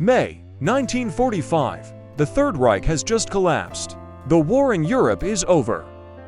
May 1945. The Third Reich has just collapsed. The war in Europe is over.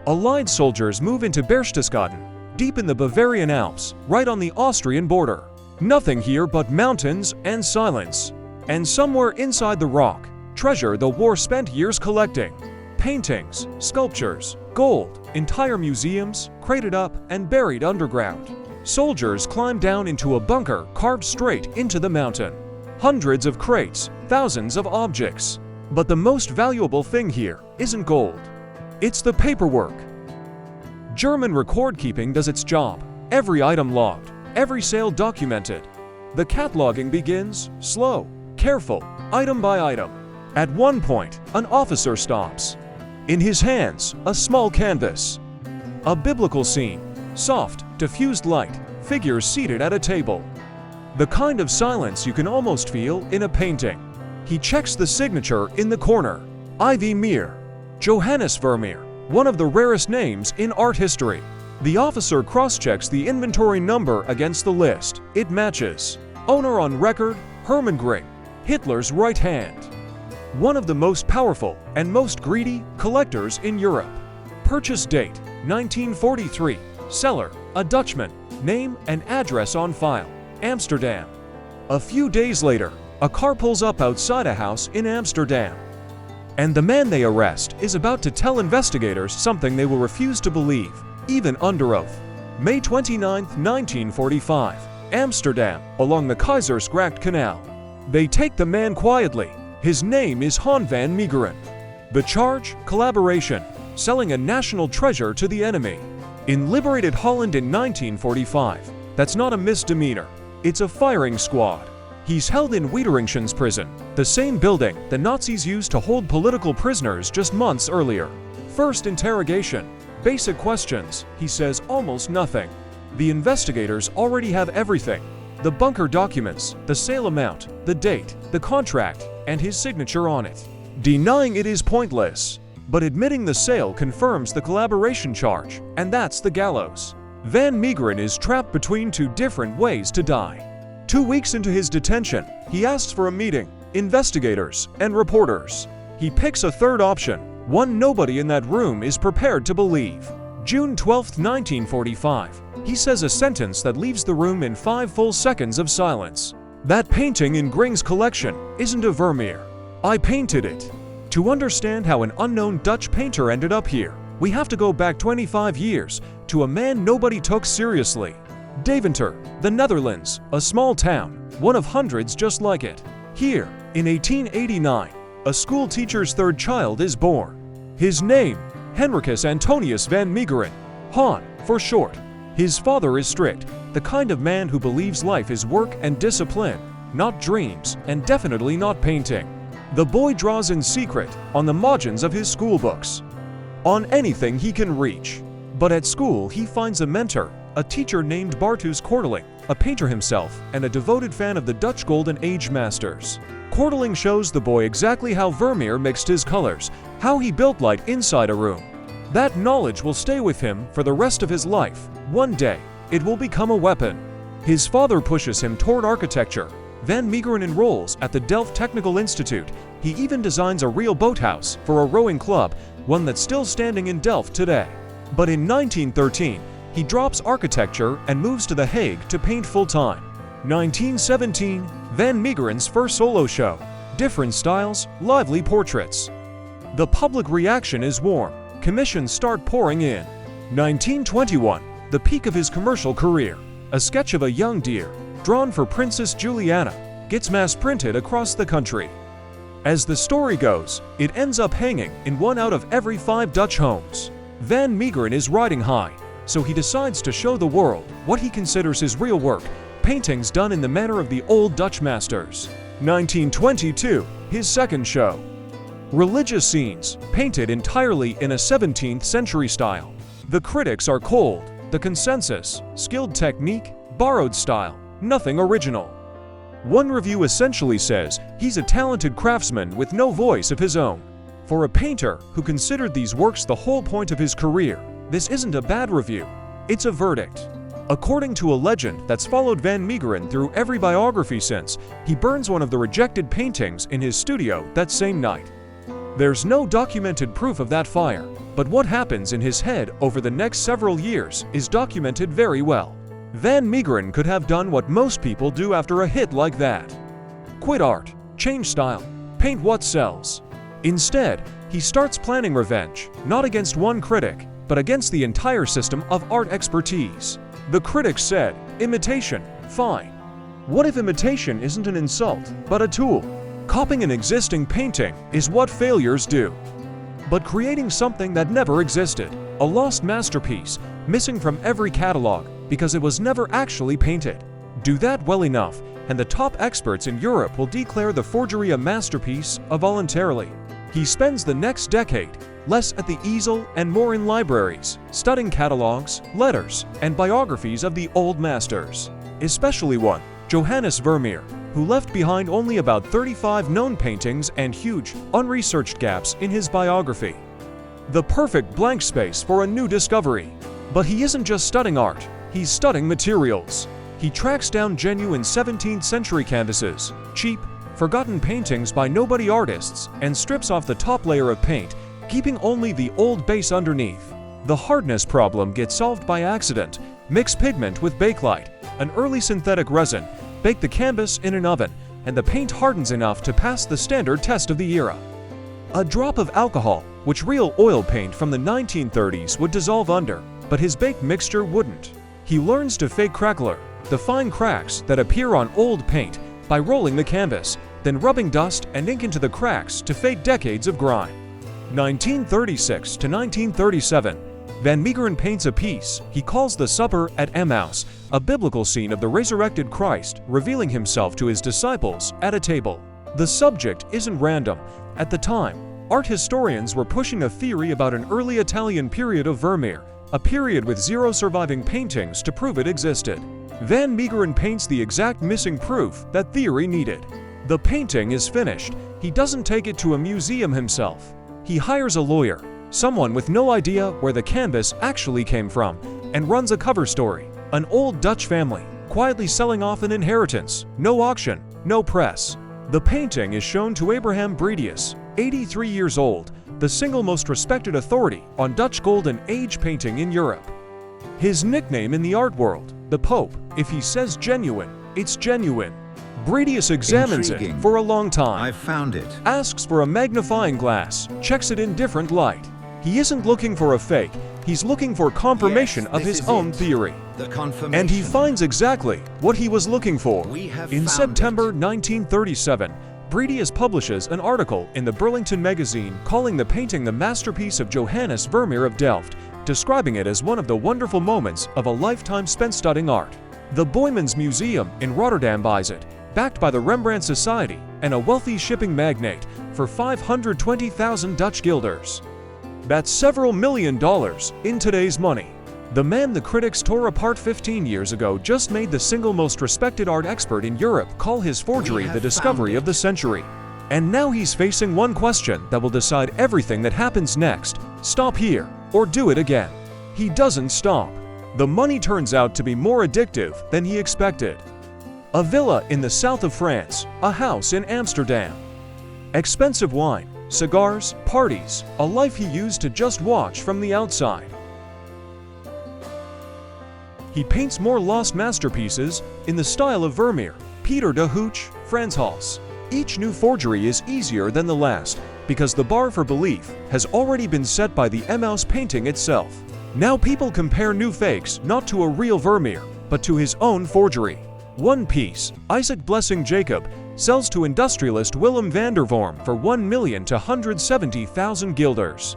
Allied soldiers move into Berchtesgaden, deep in the Bavarian Alps, right on the Austrian border. Nothing here but mountains and silence. And somewhere inside the rock, treasure the war spent years collecting. Paintings, sculptures, gold, entire museums, crated up and buried underground. Soldiers climb down into a bunker carved straight into the mountain. Hundreds of crates, thousands of objects. But the most valuable thing here isn't gold. It's the paperwork. German record-keeping does its job. Every item logged, every sale documented. The cataloging begins slow, careful, item by item. At one point, an officer stops. In his hands, a small canvas. A biblical scene, soft, diffused light, figures seated at a table. The kind of silence you can almost feel in a painting. He checks the signature in the corner. Vermeer. Johannes Vermeer, one of the rarest names in art history. The officer cross-checks the inventory number against the list. It matches. Owner on record, Hermann Göring, Hitler's right hand. One of the most powerful and most greedy collectors in Europe. Purchase date, 1943. Seller, a Dutchman. Name and address on file, Amsterdam. A few days later, a car pulls up outside a house in Amsterdam. And the man they arrest is about to tell investigators something they will refuse to believe, even under oath. May 29, 1945, Amsterdam, along the Keizersgracht Canal. They take the man quietly. His name is Han van Meegeren. The charge? Collaboration, selling a national treasure to the enemy. In liberated Holland in 1945, that's not a misdemeanor. It's a firing squad. He's held in Wiederingsens prison, the same building the Nazis used to hold political prisoners just months earlier. First interrogation. Basic questions. He says almost nothing. The investigators already have everything. The bunker documents, the sale amount, the date, the contract, and his signature on it. Denying it is pointless, but admitting the sale confirms the collaboration charge, and that's the gallows. Van Meegeren is trapped between two different ways to die. 2 weeks into his detention, he asks for a meeting, investigators, and reporters. He picks a third option, one nobody in that room is prepared to believe. June 12, 1945, he says a sentence that leaves the room in 5 full seconds of silence. That painting in Göring's collection isn't a Vermeer. I painted it. To understand how an unknown Dutch painter ended up here, we have to go back 25 years to a man nobody took seriously. Deventer, the Netherlands, a small town, one of hundreds just like it. Here, in 1889, a school teacher's third child is born. His name, Henricus Antonius van Meegeren, Han, for short. His father is strict, the kind of man who believes life is work and discipline, not dreams, and definitely not painting. The boy draws in secret, on the margins of his school books, on anything he can reach. But at school he finds a mentor, a teacher named Bartus Korteling, a painter himself and a devoted fan of the Dutch Golden Age masters. Korteling shows the boy exactly how Vermeer mixed his colors, how he built light inside a room. That knowledge will stay with him for the rest of his life. One day, it will become a weapon. His father pushes him toward architecture. Van Meegeren enrolls at the Delft Technical Institute. He even designs a real boathouse for a rowing club, one that's still standing in Delft today. But in 1913, he drops architecture and moves to The Hague to paint full-time. 1917, Van Meegeren's first solo show. Different styles, lively portraits. The public reaction is warm. Commissions start pouring in. 1921, the peak of his commercial career. A sketch of a young deer, drawn for Princess Juliana, gets mass-printed across the country. As the story goes, it ends up hanging in 1 out of every 5 Dutch homes. Van Meegeren is riding high, so he decides to show the world what he considers his real work, paintings done in the manner of the old Dutch masters. 1922, his second show. Religious scenes, painted entirely in a 17th century style. The critics are cold, the consensus, skilled technique, borrowed style, nothing original. One review essentially says he's a talented craftsman with no voice of his own. For a painter who considered these works the whole point of his career, this isn't a bad review. It's a verdict. According to a legend that's followed Van Meegeren through every biography since, he burns one of the rejected paintings in his studio that same night. There's no documented proof of that fire, but what happens in his head over the next several years is documented very well. Van Meegeren could have done what most people do after a hit like that. Quit art, change style, paint what sells. Instead, he starts planning revenge, not against one critic, but against the entire system of art expertise. The critics said, imitation, fine. What if imitation isn't an insult, but a tool? Copying an existing painting is what failures do. But creating something that never existed, a lost masterpiece, missing from every catalog because it was never actually painted. Do that well enough, and the top experts in Europe will declare the forgery a masterpiece voluntarily. He spends the next decade less at the easel and more in libraries, studying catalogs, letters, and biographies of the old masters, especially one, Johannes Vermeer, who left behind only about 35 known paintings and huge, unresearched gaps in his biography. The perfect blank space for a new discovery. But he isn't just studying art, he's studying materials. He tracks down genuine 17th century canvases, cheap, forgotten paintings by nobody artists, and strips off the top layer of paint, keeping only the old base underneath. The hardness problem gets solved by accident. Mix pigment with bakelite, an early synthetic resin, bake the canvas in an oven, and the paint hardens enough to pass the standard test of the era. A drop of alcohol, which real oil paint from the 1930s would dissolve under, but his baked mixture wouldn't. He learns to fake crackler, the fine cracks that appear on old paint, by rolling the canvas, then rubbing dust and ink into the cracks to fade decades of grime. 1936 to 1937, Van Meegeren paints a piece he calls the Supper at Emmaus, a biblical scene of the resurrected Christ revealing himself to his disciples at a table. The subject isn't random. At the time, art historians were pushing a theory about an early Italian period of Vermeer, a period with zero surviving paintings to prove it existed. Van Meegeren paints the exact missing proof that theory needed. The painting is finished. He doesn't take it to a museum himself. He hires a lawyer, someone with no idea where the canvas actually came from, and runs a cover story. An old Dutch family, quietly selling off an inheritance. No auction, no press. The painting is shown to Abraham Bredius, 83 years old, the single most respected authority on Dutch Golden Age painting in Europe. His nickname in the art world, the Pope. If he says genuine, it's genuine. Bredius examines it for a long time. I've found it. Asks for a magnifying glass, checks it in different light. He isn't looking for a fake, he's looking for confirmation of his own theory. The confirmation. And he finds exactly what he was looking for. In September 1937, Bredius publishes an article in the Burlington magazine calling the painting the masterpiece of Johannes Vermeer of Delft, describing it as one of the wonderful moments of a lifetime spent studying art. The Boijmans Museum in Rotterdam buys it, backed by the Rembrandt Society and a wealthy shipping magnate, for 520,000 Dutch guilders. That's several $1 million in today's money. The man the critics tore apart 15 years ago just made the single most respected art expert in Europe call his forgery the discovery of the century. And now he's facing one question that will decide everything that happens next: stop here or do it again. He doesn't stop. The money turns out to be more addictive than he expected. A villa in the south of France, a house in Amsterdam. Expensive wine, cigars, parties, a life he used to just watch from the outside. He paints more lost masterpieces in the style of Vermeer, Peter de Hooch, Frans Hals. Each new forgery is easier than the last because the bar for belief has already been set by the Emmaus painting itself. Now people compare new fakes not to a real Vermeer, but to his own forgery. One piece, Isaac Blessing Jacob, sells to industrialist Willem van der Worm for 1 million to 170,000 guilders.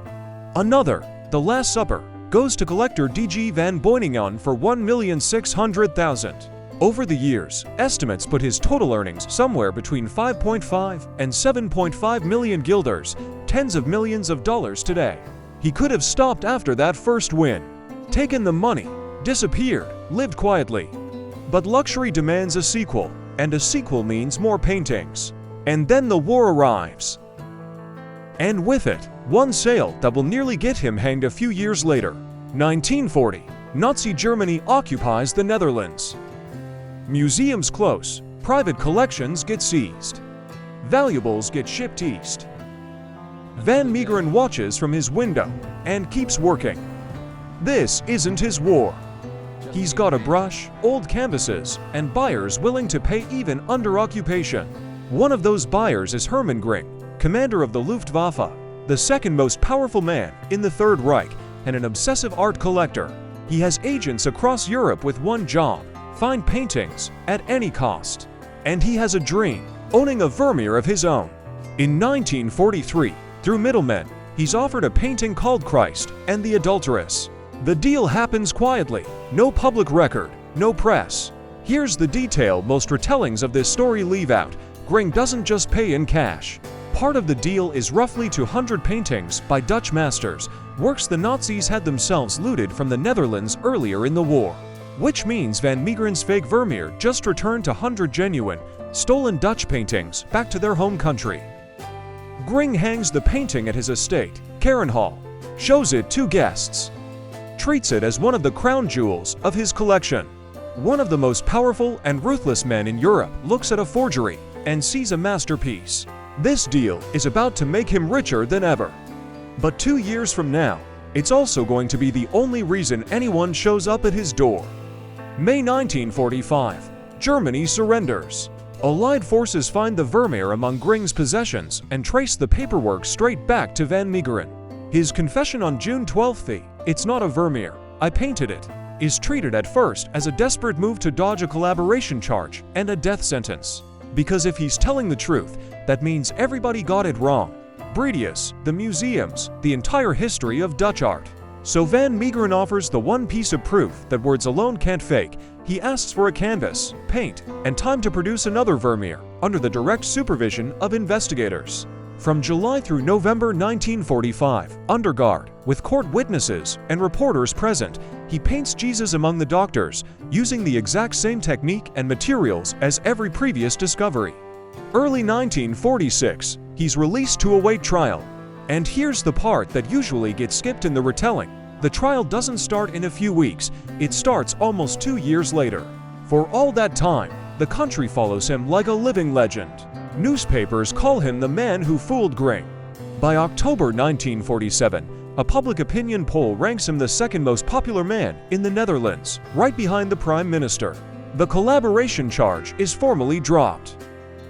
Another, The Last Supper, goes to collector D.G. van Beuningen for 1,600,000. Over the years, estimates put his total earnings somewhere between 5.5 and 7.5 million guilders, tens of millions of dollars today. He could have stopped after that first win, taken the money, disappeared, lived quietly. But luxury demands a sequel, and a sequel means more paintings. And then the war arrives. And with it, one sale that will nearly get him hanged a few years later. 1940. Nazi Germany occupies the Netherlands. Museums close, private collections get seized. Valuables get shipped east. Van Meegeren watches from his window and keeps working. This isn't his war. He's got a brush, old canvases, and buyers willing to pay even under occupation. One of those buyers is Hermann Göring, commander of the Luftwaffe, the second most powerful man in the Third Reich and an obsessive art collector. He has agents across Europe with one job: find paintings at any cost. And he has a dream, owning a Vermeer of his own. In 1943, through middlemen, he's offered a painting called Christ and the Adulteress. The deal happens quietly, no public record, no press. Here's the detail most retellings of this story leave out: Göring doesn't just pay in cash. Part of the deal is roughly 200 paintings by Dutch masters, works the Nazis had themselves looted from the Netherlands earlier in the war. Which means Van Meegeren's fake Vermeer just returned 100 genuine, stolen Dutch paintings back to their home country. Göring hangs the painting at his estate, Karenhal, shows it to guests, treats it as one of the crown jewels of his collection. One of the most powerful and ruthless men in Europe looks at a forgery and sees a masterpiece. This deal is about to make him richer than ever. But 2 years from now, it's also going to be the only reason anyone shows up at his door. May 1945, Germany surrenders. Allied forces find the Vermeer among Göring's possessions and trace the paperwork straight back to Van Meegeren. His confession on June 12th, "It's not a Vermeer, I painted it," is treated at first as a desperate move to dodge a collaboration charge and a death sentence. Because if he's telling the truth, that means everybody got it wrong. Bredius, the museums, the entire history of Dutch art. So Van Meegeren offers the one piece of proof that words alone can't fake. He asks for a canvas, paint, and time to produce another Vermeer, under the direct supervision of investigators. From July through November 1945, under guard, with court witnesses and reporters present, he paints Jesus among the doctors, using the exact same technique and materials as every previous discovery. Early 1946, he's released to await trial. And here's the part that usually gets skipped in the retelling. The trial doesn't start in a few weeks, it starts almost 2 years later. For all that time, the country follows him like a living legend. Newspapers call him the man who fooled Göring. By October 1947, a public opinion poll ranks him the second most popular man in the Netherlands, right behind the Prime Minister. The collaboration charge is formally dropped.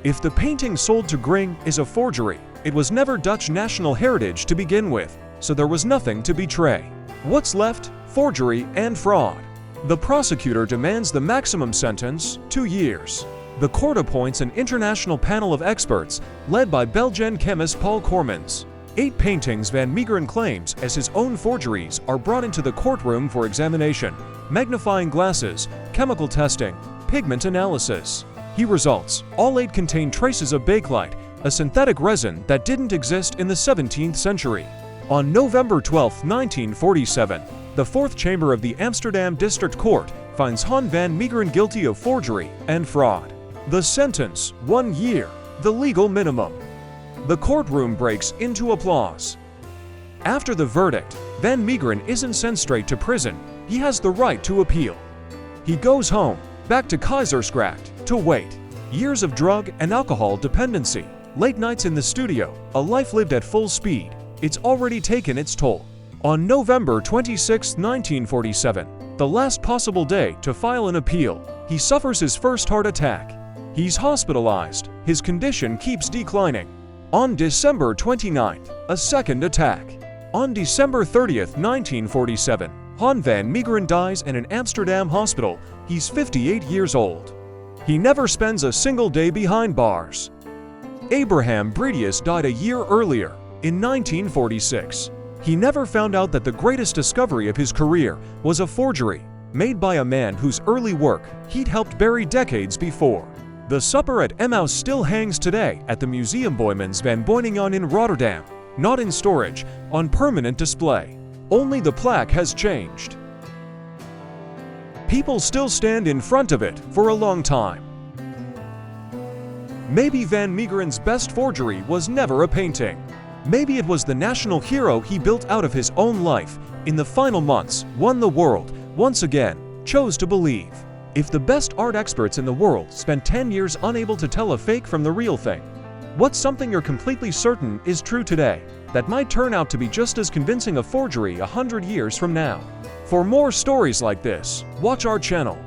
If the painting sold to Göring is a forgery, it was never Dutch national heritage to begin with, so there was nothing to betray. What's left? Forgery and fraud. The prosecutor demands the maximum sentence, 2 years. The court appoints an international panel of experts, led by Belgian chemist Paul Cormans. 8 paintings Van Meegeren claims as his own forgeries are brought into the courtroom for examination, magnifying glasses, chemical testing, pigment analysis. He results, all 8 contain traces of bakelite, a synthetic resin that didn't exist in the 17th century. On November 12, 1947, the Fourth Chamber of the Amsterdam District Court finds Han van Meegeren guilty of forgery and fraud. The sentence, 1 year, the legal minimum. The courtroom breaks into applause. After the verdict, Van Meegeren isn't sent straight to prison, he has the right to appeal. He goes home, back to Kaisersgracht, to wait. Years of drug and alcohol dependency, late nights in the studio, a life lived at full speed. It's already taken its toll. On November 26, 1947, the last possible day to file an appeal, he suffers his first heart attack. He's hospitalized, his condition keeps declining. On December 29th, a second attack. On December 30th, 1947, Han van Meegeren dies in an Amsterdam hospital. He's 58 years old. He never spends a single day behind bars. Abraham Bredius died a year earlier, in 1946. He never found out that the greatest discovery of his career was a forgery, made by a man whose early work he'd helped bury decades before. The supper at Emmaus still hangs today at the Museum Boijmans van Beuningen in Rotterdam, not in storage, on permanent display. Only the plaque has changed. People still stand in front of it for a long time. Maybe Van Meegeren's best forgery was never a painting. Maybe it was the national hero he built out of his own life, in the final months, won the world, once again, chose to believe. If the best art experts in the world spent 10 years unable to tell a fake from the real thing, what's something you're completely certain is true today that might turn out to be just as convincing a forgery 100 years from now? For more stories like this, watch our channel.